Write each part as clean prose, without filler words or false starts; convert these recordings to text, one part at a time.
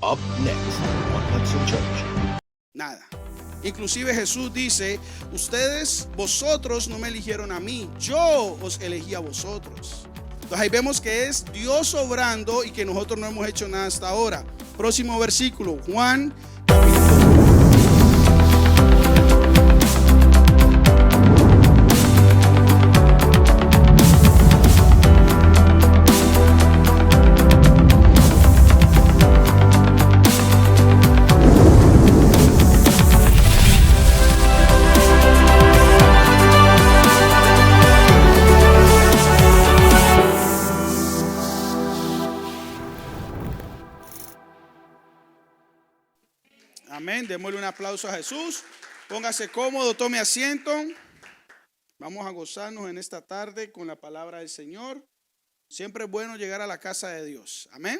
Up next on Hudson Church. Nada. Inclusive Jesús dice, vosotros no me eligieron a mí, yo os elegí a vosotros. Entonces ahí vemos que es Dios obrando y que nosotros no hemos hecho nada hasta ahora. Próximo versículo, Juan. Amén, démosle un aplauso a Jesús. Póngase cómodo, tome asiento. Vamos a gozarnos en esta tarde con la palabra del Señor. Siempre es bueno llegar a la casa de Dios. Amén.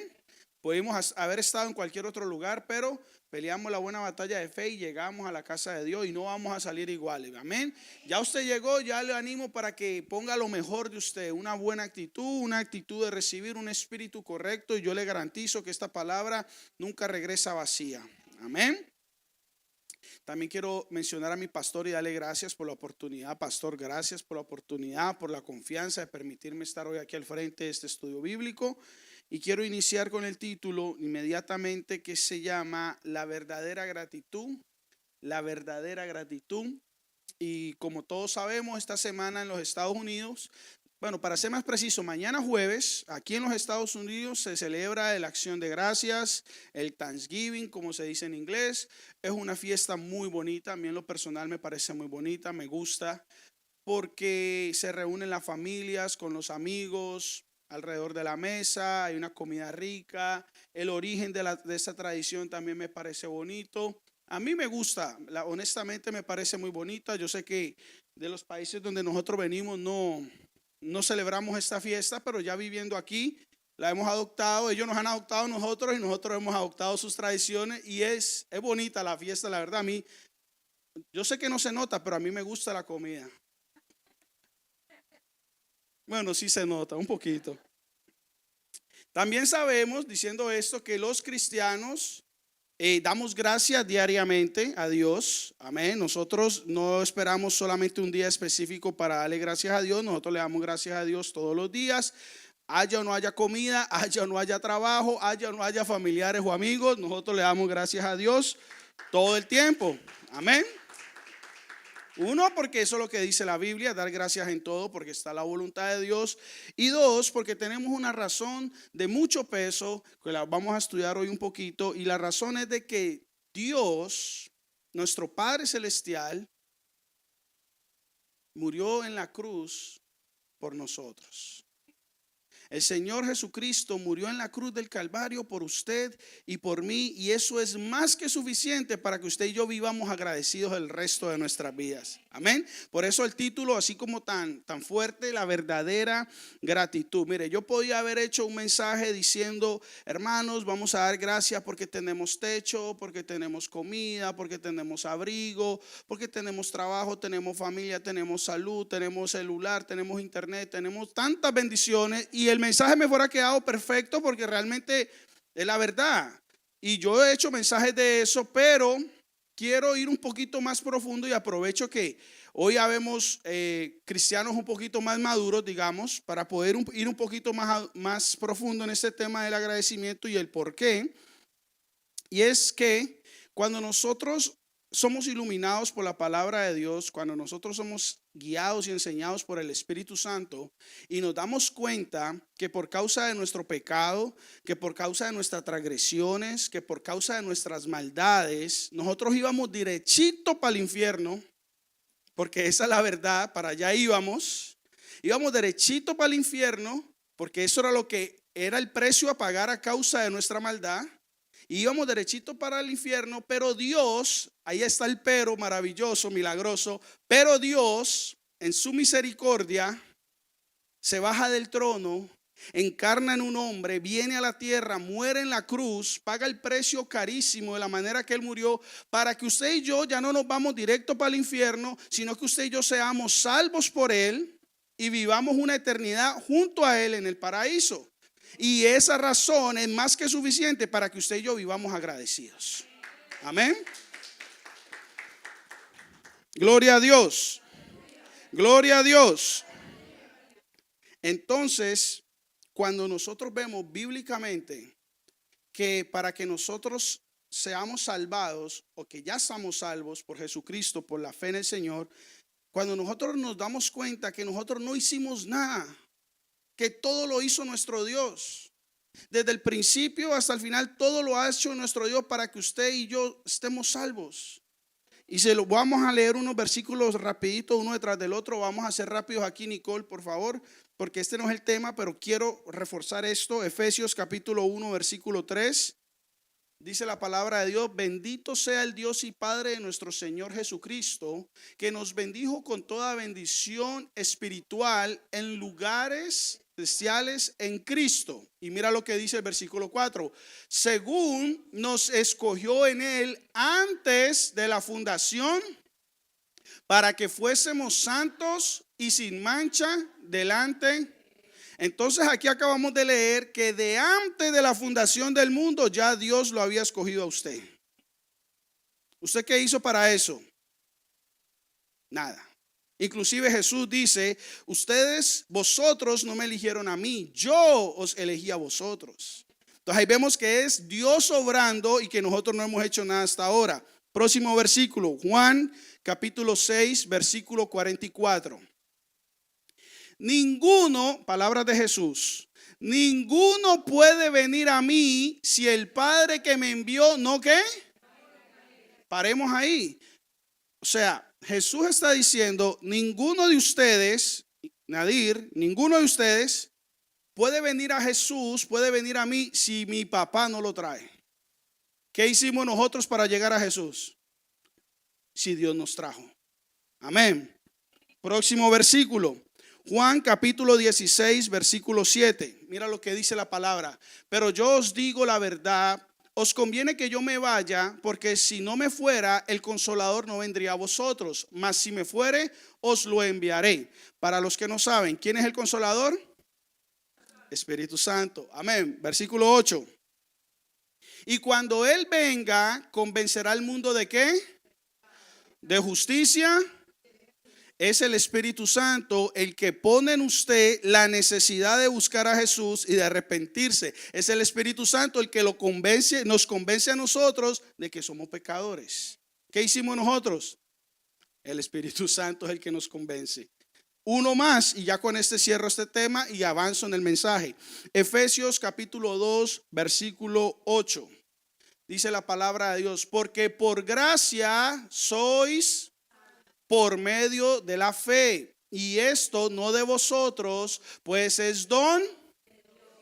Podemos haber estado en cualquier otro lugar, pero peleamos la buena batalla de fe y llegamos a la casa de Dios y no vamos a salir iguales. Amén. Ya usted llegó, ya le animo para que ponga lo mejor de usted, una buena actitud, una actitud de recibir un espíritu correcto, y yo le garantizo que esta palabra nunca regresa vacía. Amén. También quiero mencionar a mi pastor y darle gracias por la oportunidad. Pastor, gracias por la oportunidad, por la confianza de permitirme estar hoy aquí al frente de este estudio bíblico. Y quiero iniciar con el título inmediatamente, que se llama La verdadera gratitud. La verdadera gratitud. Y como todos sabemos, esta semana en los Estados Unidos, bueno, para ser más preciso, mañana jueves, aquí en los Estados Unidos se celebra la Acción de Gracias, el Thanksgiving, como se dice en inglés. Es una fiesta muy bonita, a mí en lo personal me parece muy bonita, me gusta, porque se reúnen las familias con los amigos alrededor de la mesa, hay una comida rica, el origen de esa tradición también me parece bonito. A mí me gusta, honestamente me parece muy bonita. Yo sé que de los países donde nosotros venimos no celebramos esta fiesta, pero ya viviendo aquí la hemos adoptado. Ellos nos han adoptado a nosotros y nosotros hemos adoptado sus tradiciones, y es bonita la fiesta, la verdad. A mí, yo sé que no se nota, pero a mí me gusta la comida. Bueno, sí se nota un poquito. También sabemos, diciendo esto, que los cristianos damos gracias diariamente a Dios. Amén. Nosotros no esperamos solamente un día específico para darle gracias a Dios. Nosotros le damos gracias a Dios todos los días. Haya o no haya comida, haya o no haya trabajo, haya o no haya familiares o amigos, nosotros le damos gracias a Dios todo el tiempo. Amén. Uno, porque eso es lo que dice la Biblia, dar gracias en todo, porque está la voluntad de Dios. Y dos, porque tenemos una razón de mucho peso, que la vamos a estudiar hoy un poquito. Y la razón es de que Dios, nuestro Padre Celestial, murió en la cruz por nosotros. El Señor Jesucristo murió en la cruz del Calvario por usted y por mí, y eso es más que suficiente para que usted y yo vivamos agradecidos el resto de nuestras vidas. Amén. Por eso el título, así como tan fuerte, la verdadera gratitud. Mire, yo podía haber hecho un mensaje diciendo, hermanos, vamos a dar gracias porque tenemos techo, porque tenemos comida, porque tenemos abrigo, porque tenemos trabajo, tenemos familia, tenemos salud, tenemos celular, tenemos internet, tenemos tantas bendiciones, y el mensaje me fuera quedado perfecto, porque realmente es la verdad. Y yo he hecho mensajes de eso, pero quiero ir un poquito más profundo, y aprovecho que hoy habemos cristianos un poquito más maduros, digamos, para poder ir un poquito más profundo en este tema del agradecimiento y el por qué. Y es que cuando nosotros somos iluminados por la palabra de Dios, cuando nosotros somos guiados y enseñados por el Espíritu Santo, y nos damos cuenta que por causa de nuestro pecado, que por causa de nuestras transgresiones, que por causa de nuestras maldades, nosotros íbamos derechito para el infierno, porque esa es la verdad, para allá íbamos derechito para el infierno, porque eso era lo que era el precio a pagar a causa de nuestra maldad. Y íbamos derechito para el infierno, pero Dios, ahí está el pero maravilloso, milagroso, pero Dios en su misericordia se baja del trono, encarna en un hombre, viene a la tierra, muere en la cruz, paga el precio carísimo de la manera que Él murió, para que usted y yo ya no nos vamos directo para el infierno, sino que usted y yo seamos salvos por Él y vivamos una eternidad junto a Él en el paraíso. Y esa razón es más que suficiente para que usted y yo vivamos agradecidos. Amén. Gloria a Dios. Gloria a Dios. Entonces, cuando nosotros vemos bíblicamente que para que nosotros seamos salvados o que ya estamos salvos por Jesucristo, por la fe en el Señor, cuando nosotros nos damos cuenta que nosotros no hicimos nada, que todo lo hizo nuestro Dios. Desde el principio hasta el final, todo lo ha hecho nuestro Dios para que usted y yo estemos salvos. Y se lo vamos a leer unos versículos rapidito, uno detrás del otro. Vamos a ser rápidos aquí, Nicole, por favor, porque este no es el tema, pero quiero reforzar esto. Efesios capítulo 1, versículo 3. Dice la palabra de Dios: bendito sea el Dios y Padre de nuestro Señor Jesucristo, que nos bendijo con toda bendición espiritual en lugares celestiales en Cristo. Y mira lo que dice el versículo 4: según nos escogió en él antes de la fundación, para que fuésemos santos y sin mancha delante. Entonces aquí acabamos de leer que de antes de la fundación del mundo ya Dios lo había escogido a usted. ¿Usted qué hizo para eso? Nada. Inclusive Jesús dice: vosotros no me eligieron a mí, yo os elegí a vosotros. Entonces ahí vemos que es Dios obrando y que nosotros no hemos hecho nada hasta ahora. Próximo versículo, Juan capítulo 6, versículo 44. Ninguno, palabras de Jesús, ninguno puede venir a mí si el Padre que me envió no, ¿qué? Paremos ahí. O sea, Jesús está diciendo: ninguno de ustedes, Nadir, ninguno de ustedes puede venir a Jesús, puede venir a mí si mi papá no lo trae. ¿Qué hicimos nosotros para llegar a Jesús? Si Dios nos trajo. Amén. Próximo versículo, Juan capítulo 16, versículo 7. Mira lo que dice la palabra: pero yo os digo la verdad, os conviene que yo me vaya, porque si no me fuera, el Consolador no vendría a vosotros, mas si me fuere, os lo enviaré. Para los que no saben, ¿quién es el Consolador? Espíritu Santo. Amén. Versículo 8. Y cuando Él venga, convencerá al mundo ¿de qué? De justicia. Es el Espíritu Santo el que pone en usted la necesidad de buscar a Jesús y de arrepentirse. Es el Espíritu Santo el que nos convence a nosotros de que somos pecadores. ¿Qué hicimos nosotros? El Espíritu Santo es el que nos convence. Uno más, y ya con este cierro este tema y avanzo en el mensaje. Efesios capítulo 2, versículo 8. Dice la palabra de Dios: porque por gracia sois por medio de la fe, y esto no de vosotros, pues es don.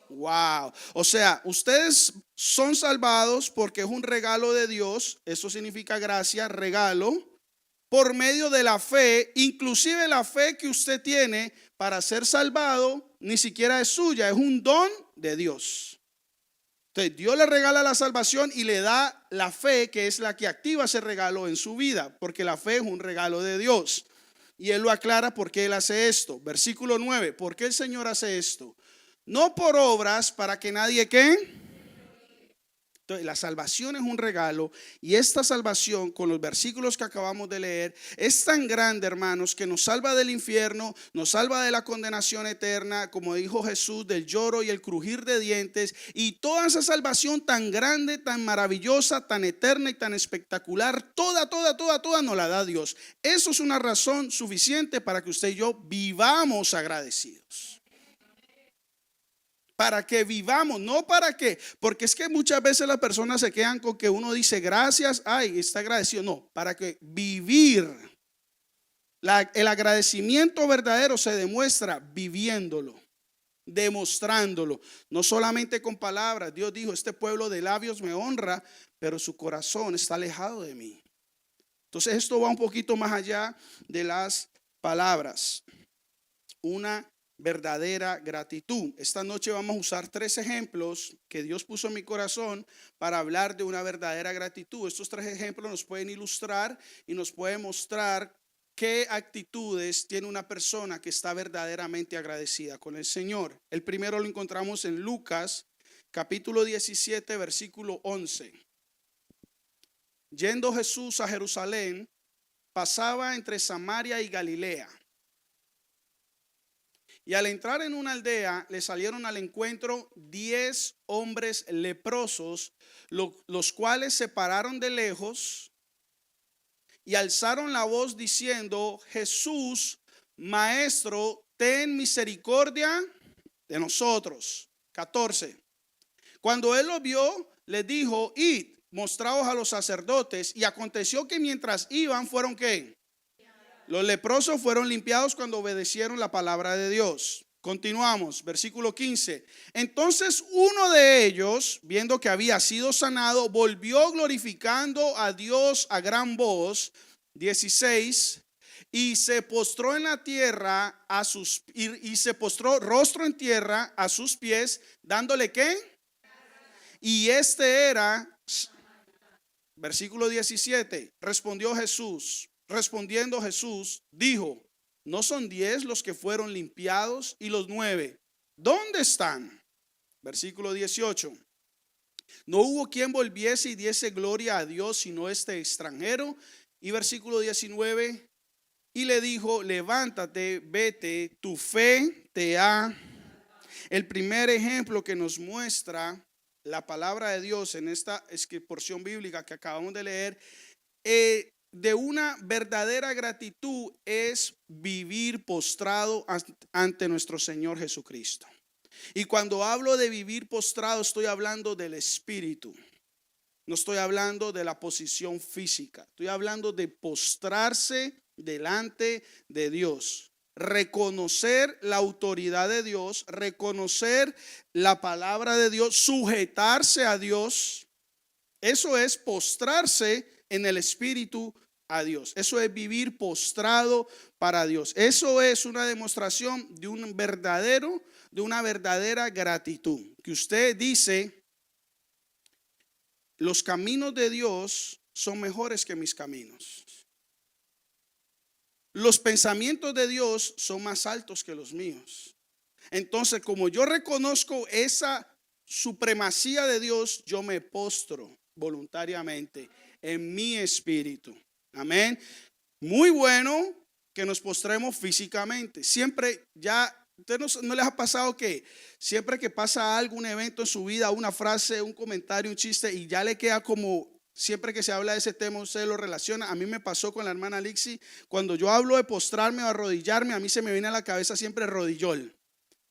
Wow. O sea, ustedes son salvados porque es un regalo de Dios. Eso significa gracia, regalo, por medio de la fe. Inclusive la fe que usted tiene para ser salvado ni siquiera es suya, es un don de Dios. Entonces Dios le regala la salvación y le da la fe, que es la que activa ese regalo en su vida, porque la fe es un regalo de Dios. Y Él lo aclara por qué Él hace esto. Versículo 9, ¿por qué el Señor hace esto? No por obras, para que nadie ¿qué? Entonces, la salvación es un regalo, y esta salvación, con los versículos que acabamos de leer, es tan grande, hermanos, que nos salva del infierno, nos salva de la condenación eterna, como dijo Jesús, del lloro y el crujir de dientes. Y toda esa salvación tan grande, tan maravillosa, tan eterna y tan espectacular, toda nos la da Dios. Eso es una razón suficiente para que usted y yo vivamos agradecidos. Para que vivamos, no para que, porque es que muchas veces las personas se quedan con que uno dice gracias, ay, está agradecido. No, para que vivir. El agradecimiento verdadero se demuestra viviéndolo, demostrándolo, no solamente con palabras. Dios dijo: este pueblo de labios me honra, pero su corazón está alejado de mí. Entonces esto va un poquito más allá de las palabras. Una verdadera gratitud. Esta noche vamos a usar 3 ejemplos que Dios puso en mi corazón para hablar de una verdadera gratitud. Estos 3 ejemplos nos pueden ilustrar y nos pueden mostrar qué actitudes tiene una persona que está verdaderamente agradecida con el Señor. El primero lo encontramos en Lucas, capítulo 17, versículo 11. Yendo Jesús a Jerusalén, pasaba entre Samaria y Galilea. Y al entrar en una aldea, le salieron al encuentro 10 hombres leprosos, los cuales se pararon de lejos y alzaron la voz diciendo: Jesús, Maestro, ten misericordia de nosotros. 14. Cuando él lo vio, le dijo: id, mostraos a los sacerdotes. Y aconteció que mientras iban, fueron ¿qué? Los leprosos fueron limpiados cuando obedecieron la palabra de Dios. Continuamos, versículo 15. Entonces uno de ellos, viendo que había sido sanado, volvió glorificando a Dios a gran voz. 16. Y se postró en la tierra y se postró rostro en tierra a sus pies, dándole ¿qué? Y este era, versículo 17, respondiendo Jesús, dijo: ¿no son 10 los que fueron limpiados? Y los 9, ¿dónde están? Versículo 18, no hubo quien volviese y diese gloria a Dios sino este extranjero. Y versículo 19, y le dijo: levántate, vete, tu fe te ha. El primer ejemplo que nos muestra la palabra de Dios en esta porción bíblica que acabamos de leer, de una verdadera gratitud, es vivir postrado ante nuestro Señor Jesucristo. Y cuando hablo de vivir postrado, estoy hablando del espíritu. No estoy hablando de la posición física. Estoy hablando de postrarse delante de Dios. Reconocer la autoridad de Dios, reconocer la palabra de Dios, sujetarse a Dios. Eso es postrarse en el espíritu a Dios. Eso es vivir postrado para Dios. Eso es una demostración de una verdadera gratitud. Que usted dice: los caminos de Dios son mejores que mis caminos. Los pensamientos de Dios son más altos que los míos. Entonces, como yo reconozco esa supremacía de Dios, yo me postro voluntariamente en mi espíritu. Amén. Muy bueno que nos postremos físicamente. Siempre ya, ¿usted no les ha pasado que siempre que pasa algo, un evento en su vida, una frase, un comentario, un chiste, y ya le queda como, siempre que se habla de ese tema, usted lo relaciona? A mí me pasó con la hermana Lixi. Cuando yo hablo de postrarme o arrodillarme, a mí se me viene a la cabeza siempre rodillol.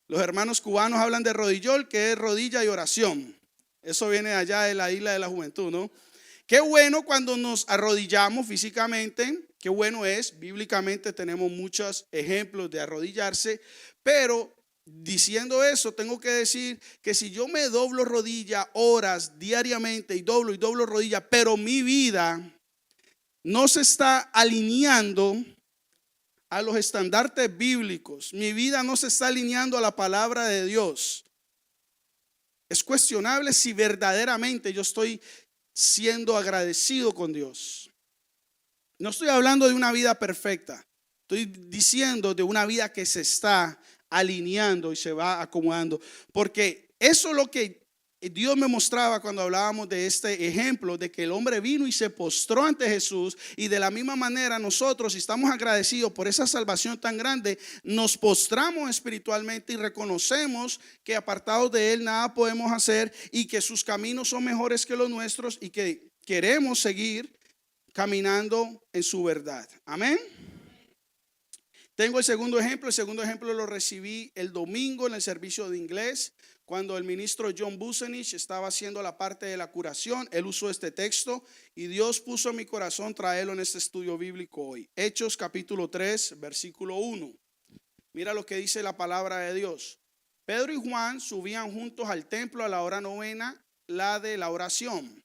Los hermanos cubanos hablan de rodillol, que es rodilla y oración. Eso viene allá de la isla de la juventud, ¿no? Qué bueno cuando nos arrodillamos físicamente. Qué bueno es, bíblicamente tenemos muchos ejemplos de arrodillarse. Pero diciendo eso, tengo que decir que si yo me doblo rodilla horas diariamente y doblo rodilla, pero mi vida no se está alineando a los estandartes bíblicos, mi vida no se está alineando a la palabra de Dios, es cuestionable si verdaderamente yo estoy siendo agradecido con Dios. No estoy hablando de una vida perfecta, estoy diciendo de una vida que se está alineando y se va acomodando, porque eso es lo que Dios me mostraba cuando hablábamos de este ejemplo, de que el hombre vino y se postró ante Jesús. Y de la misma manera nosotros, si estamos agradecidos por esa salvación tan grande, nos postramos espiritualmente y reconocemos que apartados de Él nada podemos hacer, y que sus caminos son mejores que los nuestros, y que queremos seguir caminando en su verdad. Amén. Tengo el segundo ejemplo lo recibí el domingo en el servicio de inglés, cuando el ministro John Busenich estaba haciendo la parte de la curación. Él usó este texto y Dios puso en mi corazón traerlo en este estudio bíblico hoy. Hechos capítulo 3, versículo 1. Mira lo que dice la palabra de Dios. Pedro y Juan subían juntos al templo a la hora novena, la de la oración.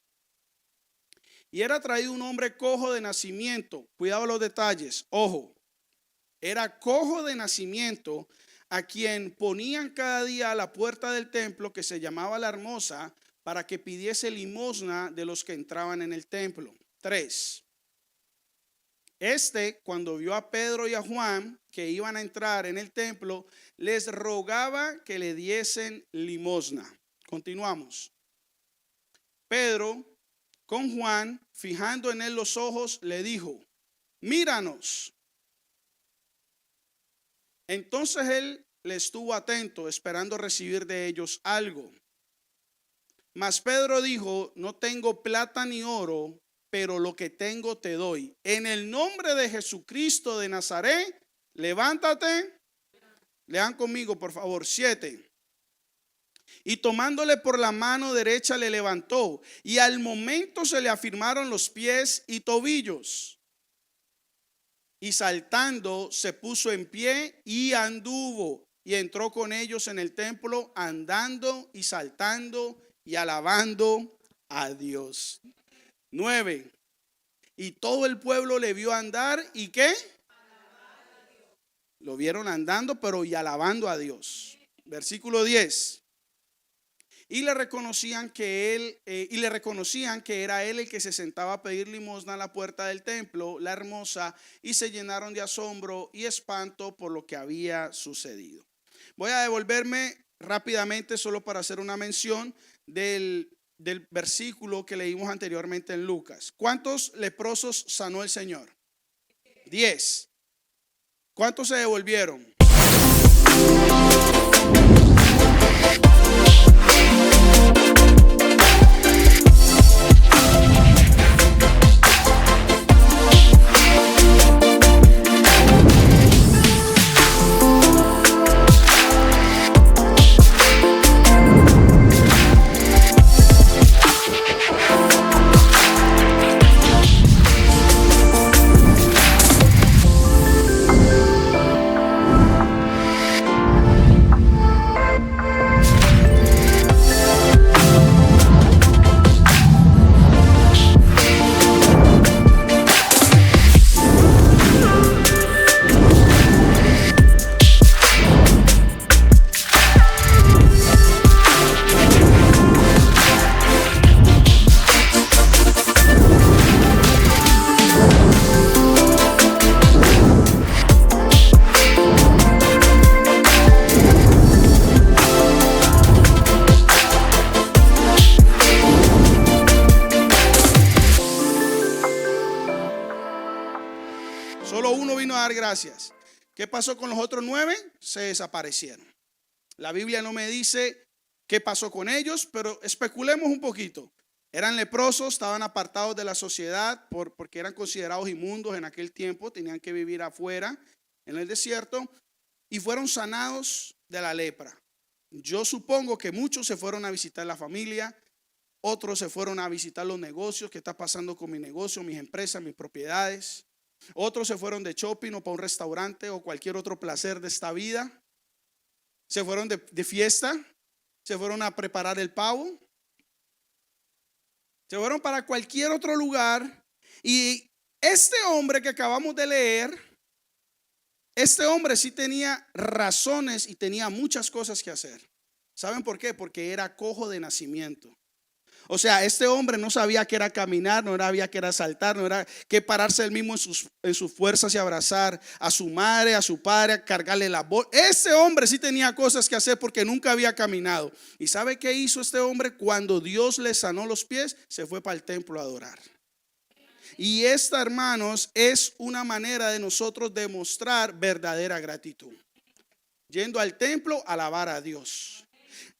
Y era traído un hombre cojo de nacimiento. Cuidado los detalles, ojo. Era cojo de nacimiento, a quien ponían cada día a la puerta del templo, que se llamaba La Hermosa, para que pidiese limosna de los que entraban en el templo. 3. Cuando vio a Pedro y a Juan que iban a entrar en el templo, les rogaba que le diesen limosna. Continuamos. Pedro, con Juan, fijando en él los ojos, le dijo: míranos. Entonces él le estuvo atento, esperando recibir de ellos algo. Mas Pedro dijo: no tengo plata ni oro, pero lo que tengo te doy. En el nombre de Jesucristo de Nazaret, levántate. Lean conmigo, por favor. 7. Y tomándole por la mano derecha le levantó, y al momento se le afirmaron los pies y tobillos. Y saltando se puso en pie y anduvo, y entró con ellos en el templo, andando y saltando y alabando a Dios. 9. Y todo el pueblo le vio andar, ¿y qué? Lo vieron andando, pero y alabando a Dios. Versículo 10. Y le reconocían que era él el que se sentaba a pedir limosna a la puerta del templo, la hermosa, y se llenaron de asombro y espanto por lo que había sucedido. Voy a devolverme rápidamente solo para hacer una mención del versículo que leímos anteriormente en Lucas. ¿Cuántos leprosos sanó el Señor? 10. ¿Cuántos se devolvieron? Solo uno vino a dar gracias. ¿Qué pasó con los otros 9? Se desaparecieron. La Biblia no me dice qué pasó con ellos, pero especulemos un poquito. Eran leprosos, estaban apartados de la sociedad porque eran considerados inmundos en aquel tiempo, tenían que vivir afuera en el desierto y fueron sanados de la lepra. Yo supongo que muchos se fueron a visitar la familia, otros se fueron a visitar los negocios, qué está pasando con mi negocio, mis empresas, mis propiedades. Otros se fueron de shopping o para un restaurante o cualquier otro placer de esta vida. Se fueron de fiesta, se fueron a preparar el pavo, se fueron para cualquier otro lugar. Y este hombre que acabamos de leer, este hombre sí tenía razones y tenía muchas cosas que hacer. ¿Saben por qué? Porque era cojo de nacimiento. O sea, este hombre no sabía qué era caminar, no sabía qué era saltar, no era qué pararse él mismo en sus fuerzas y abrazar a su madre, a su padre, cargarle la bolsa. Ese hombre sí tenía cosas que hacer porque nunca había caminado. ¿Y sabe qué hizo este hombre? Cuando Dios le sanó los pies, se fue para el templo a adorar. Y esta, hermanos, es una manera de nosotros demostrar verdadera gratitud. Yendo al templo a alabar a Dios.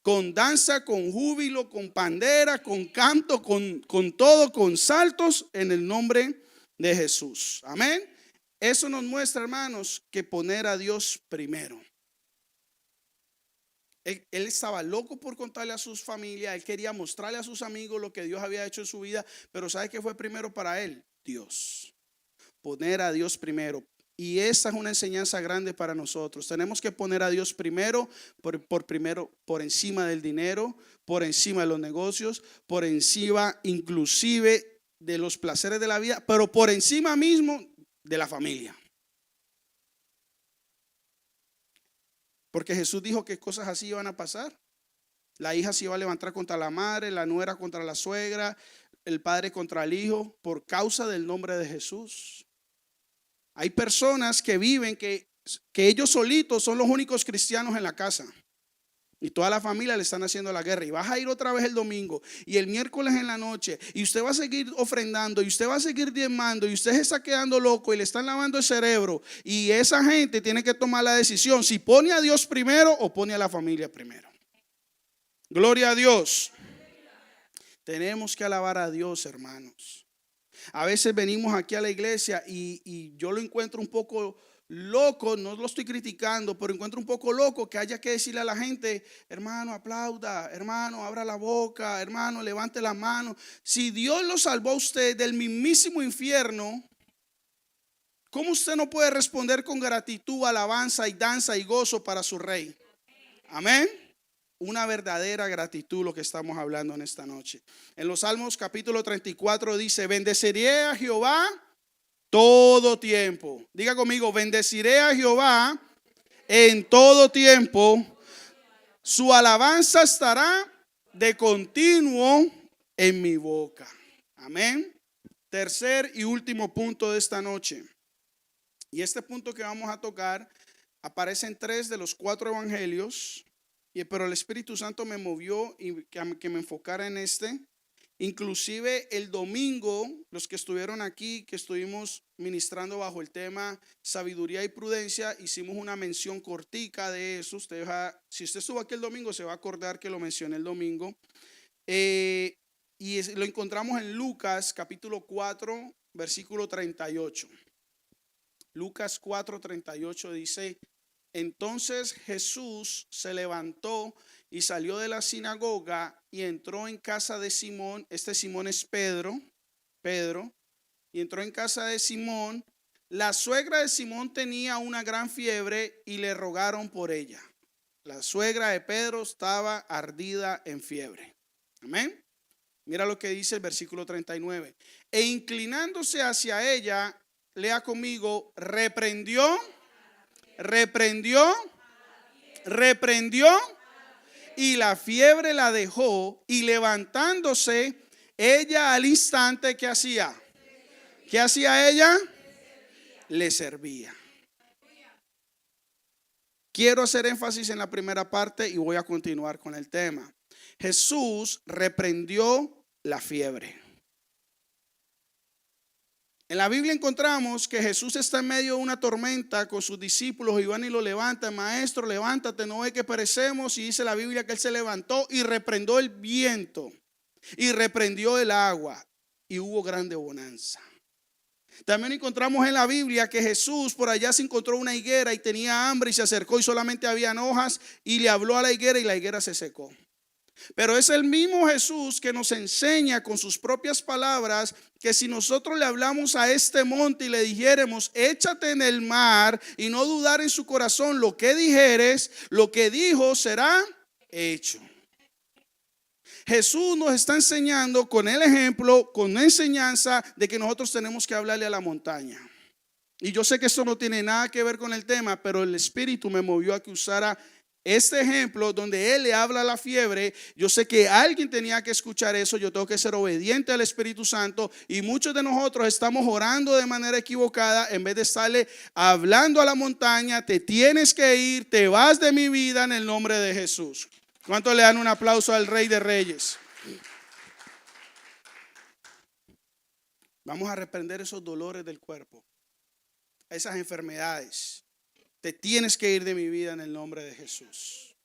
Con danza, con júbilo, con pandera, con canto, con todo, con saltos en el nombre de Jesús. Amén. Eso nos muestra, hermanos, que poner a Dios primero. Él estaba loco por contarle a sus familias, él quería mostrarle a sus amigos lo que Dios había hecho en su vida, pero ¿sabe qué fue primero para él? Dios. Poner a Dios primero. Y esa es una enseñanza grande para nosotros. Tenemos que poner a Dios primero, por encima del dinero, por encima de los negocios, por encima inclusive de los placeres de la vida, pero por encima mismo de la familia. Porque Jesús dijo que cosas así iban a pasar. La hija se iba a levantar contra la madre, la nuera contra la suegra, el padre contra el hijo, por causa del nombre de Jesús. Hay personas que viven que ellos solitos son los únicos cristianos en la casa. Y toda la familia le están haciendo la guerra. Y vas a ir otra vez el domingo y el miércoles en la noche. Y usted va a seguir ofrendando y usted va a seguir diezmando. Y usted se está quedando loco y le están lavando el cerebro. Y esa gente tiene que tomar la decisión si pone a Dios primero o pone a la familia primero. Gloria a Dios. Tenemos que alabar a Dios, hermanos. A veces venimos aquí a la iglesia y yo lo encuentro un poco loco, no lo estoy criticando, pero encuentro un poco loco que haya que decirle a la gente: hermano, aplauda, hermano, abra la boca, hermano, levante la mano. Si Dios lo salvó a usted del mismísimo infierno, ¿cómo usted no puede responder con gratitud, alabanza y danza y gozo para su rey? Amén. Una verdadera gratitud, lo que estamos hablando en esta noche. En los Salmos capítulo 34 dice: bendeciré a Jehová todo tiempo. Diga conmigo: bendeciré a Jehová en todo tiempo. Su alabanza estará de continuo en mi boca. Amén. Tercer y último punto de esta noche. Y este punto que vamos a tocar aparece en 3 de los 4 evangelios. Pero el Espíritu Santo me movió y que me enfocara en este. Inclusive el domingo, los que estuvieron aquí, que estuvimos ministrando bajo el tema sabiduría y prudencia, hicimos una mención cortica de eso. Si usted estuvo aquí el domingo, se va a acordar que lo mencioné el domingo. Y lo encontramos en Lucas capítulo 4, versículo 38. Lucas 4:38 dice: entonces Jesús se levantó y salió de la sinagoga y entró en casa de Simón. Este Simón es Pedro. Y entró en casa de Simón. La suegra de Simón tenía una gran fiebre y le rogaron por ella. La suegra de Pedro estaba ardida en fiebre. Amén. Mira lo que dice el versículo 39. E inclinándose hacia ella, lea conmigo: reprendió, y la fiebre la dejó, y levantándose ella al instante, ¿qué hacía? ¿Qué hacía ella? Le servía. Quiero hacer énfasis en la primera parte y voy a continuar con el tema. Jesús reprendió la fiebre. En la Biblia encontramos que Jesús está en medio de una tormenta con sus discípulos y van y lo levantan: maestro, levántate, no ve que perecemos. Y dice la Biblia que él se levantó y reprendió el viento y reprendió el agua y hubo grande bonanza. También encontramos en la Biblia que Jesús por allá se encontró una higuera y tenía hambre y se acercó y solamente habían hojas y le habló a la higuera y la higuera se secó. Pero es el mismo Jesús que nos enseña con sus propias palabras que si nosotros le hablamos a este monte y le dijéramos: échate en el mar, y no dudar en su corazón lo que dijeres, lo que dijo será hecho. Jesús nos está enseñando con el ejemplo, con la enseñanza de que nosotros tenemos que hablarle a la montaña. Y yo sé que esto no tiene nada que ver con el tema, pero el Espíritu me movió a que usara este ejemplo donde él le habla a la fiebre. Yo sé que alguien tenía que escuchar eso. Yo tengo que ser obediente al Espíritu Santo, y muchos de nosotros estamos orando de manera equivocada. En vez de estarle hablando a la montaña: te tienes que ir, te vas de mi vida en el nombre de Jesús. ¿Cuántos le dan un aplauso al Rey de Reyes? Vamos a reprender esos dolores del cuerpo, esas enfermedades. Te tienes que ir de mi vida en el nombre de Jesús.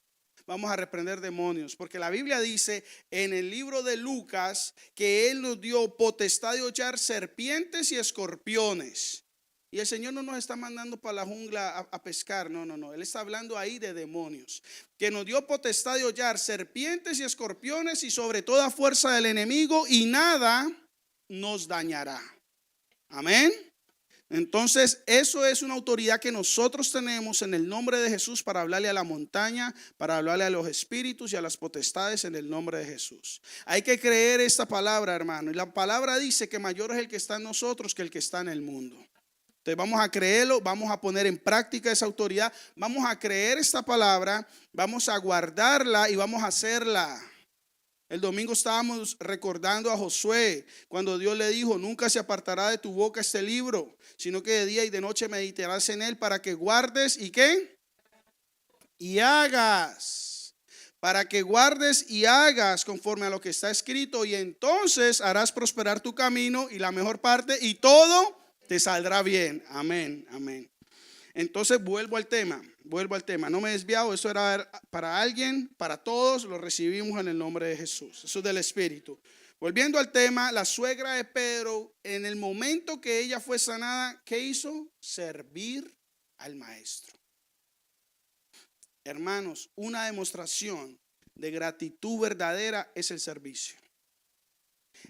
Vamos a reprender demonios, porque la Biblia dice en el libro de Lucas que Él nos dio potestad de hollar serpientes y escorpiones. Y el Señor no nos está mandando para la jungla a pescar, no. Él está hablando ahí de demonios. Que nos dio potestad de hollar serpientes y escorpiones y sobre toda fuerza del enemigo, y nada nos dañará. Amén. Entonces, eso es una autoridad que nosotros tenemos en el nombre de Jesús para hablarle a la montaña, para hablarle a los espíritus y a las potestades en el nombre de Jesús. Hay que creer esta palabra, hermano. Y la palabra dice que mayor es el que está en nosotros que el que está en el mundo. Entonces vamos a creerlo, vamos a poner en práctica esa autoridad, vamos a creer esta palabra, vamos a guardarla y vamos a hacerla. El domingo estábamos recordando a Josué cuando Dios le dijo: nunca se apartará de tu boca este libro, sino que de día y de noche meditarás en él para que guardes y ¿qué? Y hagas. Para que guardes y hagas conforme a lo que está escrito, y entonces harás prosperar tu camino y la mejor parte, y todo te saldrá bien. Amén, amén. Entonces vuelvo al tema. No me he desviado, eso era para alguien, para todos, lo recibimos en el nombre de Jesús. Eso es del Espíritu. Volviendo al tema, la suegra de Pedro, en el momento que ella fue sanada, ¿qué hizo? Servir al maestro. Hermanos, una demostración de gratitud verdadera es el servicio.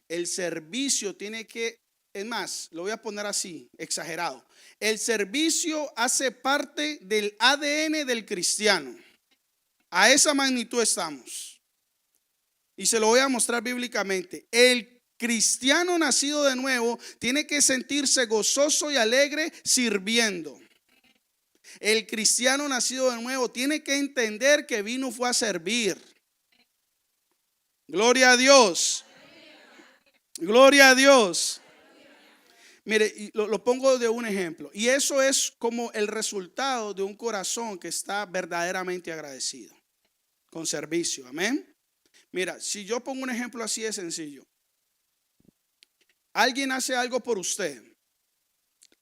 El servicio tiene que, es más, lo voy a poner así, exagerado. El servicio hace parte del ADN del cristiano. A esa magnitud estamos. Y se lo voy a mostrar bíblicamente. El cristiano nacido de nuevo tiene que sentirse gozoso y alegre sirviendo. El cristiano nacido de nuevo tiene que entender que vino fue a servir. Gloria a Dios. Gloria a Dios. Mire, lo pongo de un ejemplo. Y eso es como el resultado de un corazón que está verdaderamente agradecido con servicio. Amén. Mira, si yo pongo un ejemplo así de sencillo. Alguien hace algo por usted.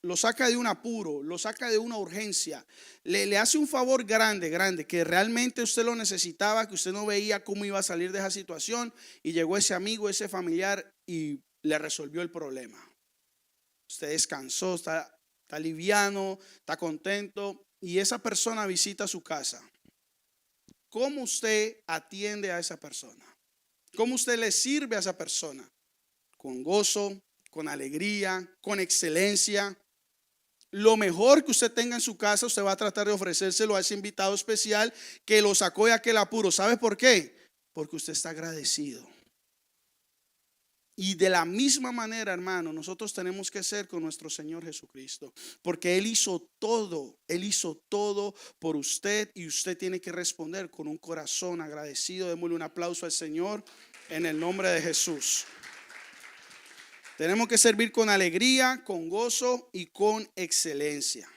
Lo saca de un apuro, lo saca de una urgencia. Le hace un favor grande, que realmente usted lo necesitaba, que usted no veía cómo iba a salir de esa situación. Y llegó ese amigo, ese familiar y le resolvió el problema. Usted descansó, está liviano, está contento y esa persona visita su casa. ¿Cómo usted atiende a esa persona? ¿Cómo usted le sirve a esa persona? Con gozo, con alegría, con excelencia. Lo mejor que usted tenga en su casa, usted va a tratar de ofrecérselo a ese invitado especial que lo sacó de aquel apuro. ¿Sabe por qué? Porque usted está agradecido. Y de la misma manera, hermano, nosotros tenemos que ser con nuestro Señor Jesucristo, porque Él hizo todo por usted y usted tiene que responder con un corazón agradecido. Démosle un aplauso al Señor en el nombre de Jesús. Tenemos que servir con alegría, con gozo y con excelencia.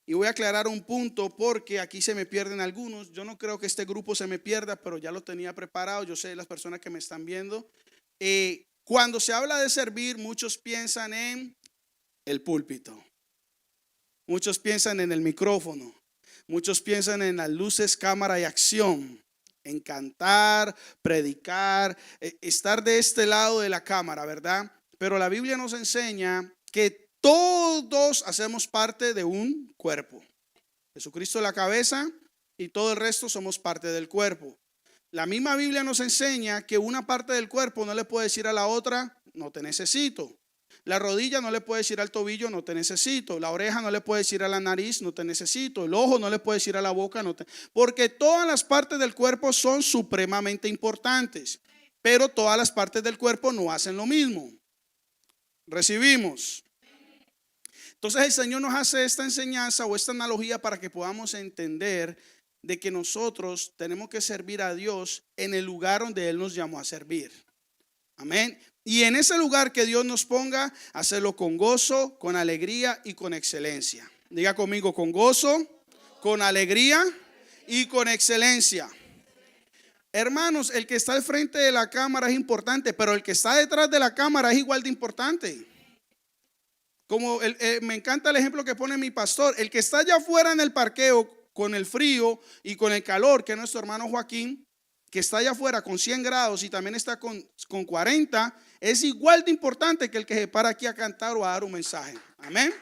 Y voy a aclarar un punto porque aquí se me pierden algunos. Yo no creo que este grupo se me pierda, pero ya lo tenía preparado. Yo sé las personas que me están viendo. Cuando se habla de servir, muchos piensan en el púlpito, muchos piensan en el micrófono, muchos piensan en las luces, cámara y acción, en cantar, predicar, estar de este lado de la cámara, ¿verdad? Pero la Biblia nos enseña que todos hacemos parte de un cuerpo. Jesucristo es la cabeza y todo el resto somos parte del cuerpo. La misma Biblia nos enseña que una parte del cuerpo no le puede decir a la otra, no te necesito. La rodilla no le puede decir al tobillo, no te necesito. La oreja no le puede decir a la nariz, no te necesito. El ojo no le puede decir a la boca, porque todas las partes del cuerpo son supremamente importantes. Pero todas las partes del cuerpo no hacen lo mismo. Recibimos. Entonces el Señor nos hace esta enseñanza o esta analogía para que podamos entender de que nosotros tenemos que servir a Dios en el lugar donde Él nos llamó a servir. Amén. Y en ese lugar que Dios nos ponga, hacerlo con gozo, con alegría y con excelencia. Diga conmigo, con gozo, con alegría y con excelencia. Hermanos, el que está al frente de la cámara es importante, pero el que está detrás de la cámara es igual de importante. Como me encanta el ejemplo que pone mi pastor. El que está allá afuera en el parqueo con el frío y con el calor, que es nuestro hermano Joaquín, que está allá afuera con 100 grados y también está con 40, es igual de importante que el que se para aquí a cantar o a dar un mensaje. Amén.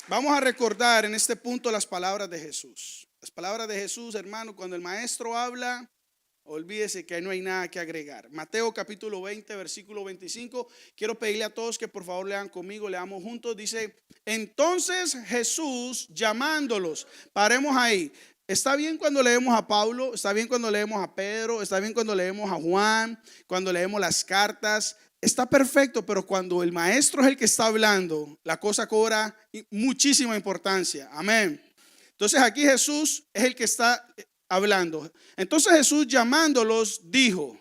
Vamos a recordar en este punto las palabras de Jesús. Las palabras de Jesús, hermano, cuando el maestro habla, olvídese que no hay nada que agregar. Mateo capítulo 20, versículo 25. Quiero pedirle a todos que por favor lean conmigo, leamos juntos. Dice, entonces Jesús llamándolos, paremos ahí. Está bien cuando leemos a Pablo, está bien cuando leemos a Pedro, está bien cuando leemos a Juan, cuando leemos las cartas. Está perfecto, pero cuando el maestro es el que está hablando, la cosa cobra muchísima importancia. Amén. Entonces aquí Jesús es el que está hablando. Entonces Jesús, llamándolos, dijo: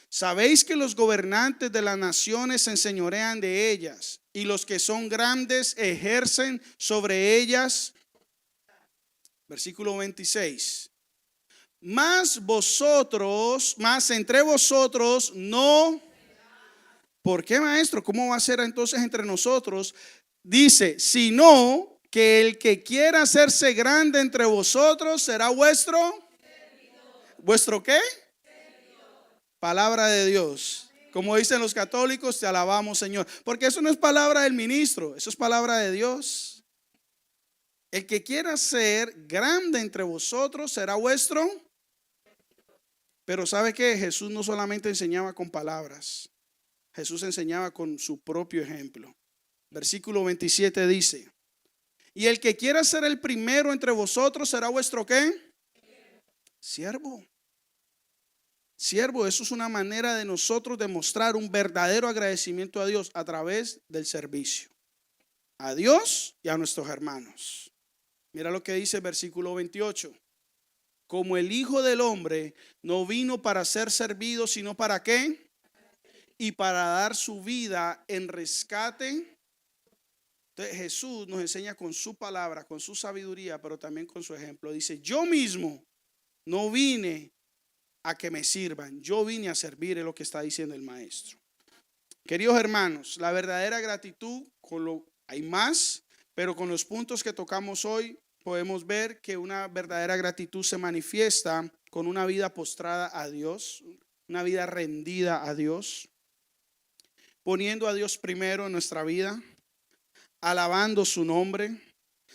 sabéis que los gobernantes de las naciones se enseñorean de ellas, y los que son grandes ejercen sobre ellas. Versículo 26. Mas entre vosotros no. ¿Por qué, maestro? ¿Cómo va a ser entonces entre nosotros? Dice, sino que el que quiera hacerse grande entre vosotros será vuestro. ¿Vuestro qué? Palabra de Dios. Como dicen los católicos, te alabamos, Señor. Porque eso no es palabra del ministro, eso es palabra de Dios. El que quiera ser grande entre vosotros será vuestro. Pero ¿sabe qué? Jesús no solamente enseñaba con palabras, Jesús enseñaba con su propio ejemplo. Versículo 27 dice: y el que quiera ser el primero entre vosotros será vuestro ¿qué? Siervo. Siervo, eso es una manera de nosotros demostrar un verdadero agradecimiento a Dios a través del servicio. A Dios y a nuestros hermanos. Mira lo que dice el versículo 28. Como el Hijo del Hombre no vino para ser servido, sino para ¿qué? Y para dar su vida en rescate. Entonces Jesús nos enseña con su palabra, con su sabiduría, pero también con su ejemplo. Dice, yo mismo no vine a que me sirvan, yo vine a servir, es lo que está diciendo el maestro. Queridos hermanos, la verdadera gratitud, hay más, pero con los puntos que tocamos hoy, podemos ver que una verdadera gratitud se manifiesta con una vida postrada a Dios, una vida rendida a Dios, poniendo a Dios primero en nuestra vida, alabando su nombre,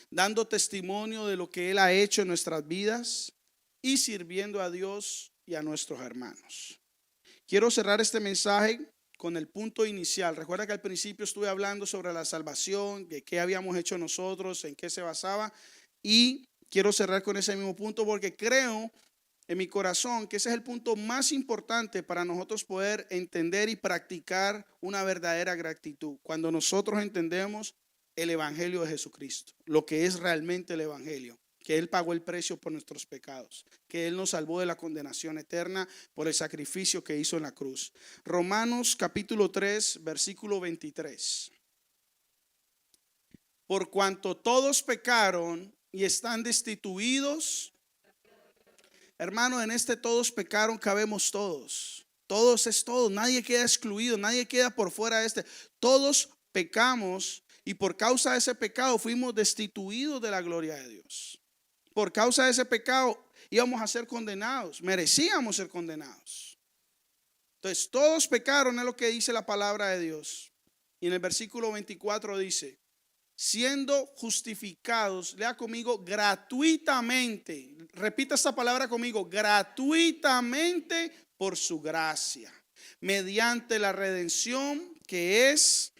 dando testimonio de lo que Él ha hecho en nuestras vidas y sirviendo a Dios y a nuestros hermanos. Quiero cerrar este mensaje con el punto inicial. Recuerda que al principio estuve hablando sobre la salvación, de qué habíamos hecho nosotros, en qué se basaba. Y quiero cerrar con ese mismo punto porque creo en mi corazón que ese es el punto más importante para nosotros poder entender y practicar una verdadera gratitud. Cuando nosotros entendemos el Evangelio de Jesucristo, lo que es realmente el Evangelio, que Él pagó el precio por nuestros pecados, que Él nos salvó de la condenación eterna por el sacrificio que hizo en la cruz. Romanos capítulo 3, versículo 23. Por cuanto todos pecaron y están destituidos. Hermano, en este todos pecaron cabemos todos. Todos es todos, nadie queda excluido, nadie queda por fuera de este. Todos pecamos y por causa de ese pecado fuimos destituidos de la gloria de Dios. Por causa de ese pecado íbamos a ser condenados, merecíamos ser condenados. Entonces todos pecaron, es lo que dice la palabra de Dios. Y en el versículo 24 dice, siendo justificados, lea conmigo, gratuitamente. Repita esta palabra conmigo, gratuitamente por su gracia, mediante la redención que es.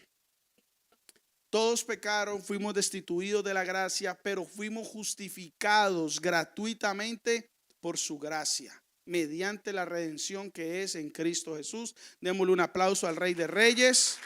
Todos pecaron, fuimos destituidos de la gracia, pero fuimos justificados gratuitamente por su gracia, mediante la redención que es en Cristo Jesús. Démosle un aplauso al Rey de Reyes.